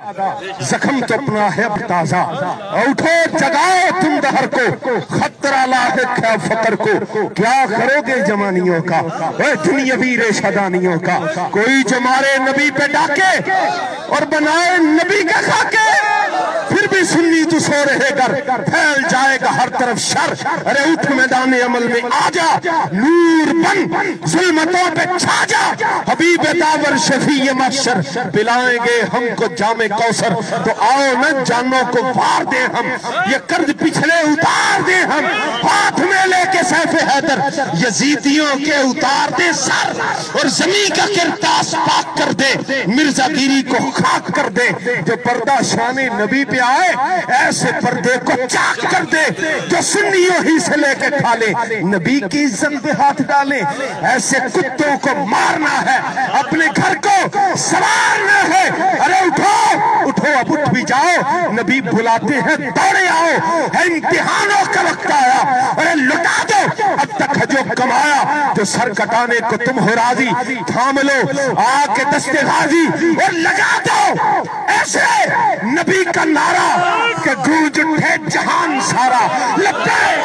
زخم تو اپنا ہے اب تازہ، اٹھو جگاؤ تم دہر کو، خطرہ لاحق ہے فقر کو، کیا کرو گے جوانیوں کا، اے دنیاوی ریشہ دانیوں کا، کوئی جو مارے نبی پہ ڈاکے اور بنائے نبی کے خاکے، پھر بھی سنی تو سو رہے گر، پھیل جائے گا ہر طرف شر، ارے اٹھ میدان عمل میں آجا، نور بن ظلمتوں پہ چھا جا، حبیب داور شفیع محشر، پلائیں گے ہم کو جام کوثر، تو آؤ نہ جانوں کو وار دیں ہم، یہ قرض پچھلے اتار دیں ہم، ہاتھ میں لے کے سیف حیدر، یزیدیوں کے اتار دیں سر، اور زمین کا کرتاس پاک کر دے، مرزا گیری کو خاک کر دے، جو پردہ شان نبی پہ آئے ایسے پردے کو چاک کر دے، جو سنیوں ہی سے لے کے کھا لے، نبی کی عزت پہ ہاتھ ڈالے، ایسے کتوں کو مارنا ہے، اپنے گھر کو سوارنا ہے، ارے اٹھو اب اٹھ بھی جاؤ، نبی بلاتے ہیں دوڑے آؤ، ہے امتحانوں کا وقت آیا، ارے لٹا دو اب تک ہے جو کمایا، جو سر کٹانے کو تم ہو راضی، تھام لو آ کے دست غازی اور لگا دو ایسے نبی کا نعرہ کہ گونج اٹھے جہان سارا، لبیک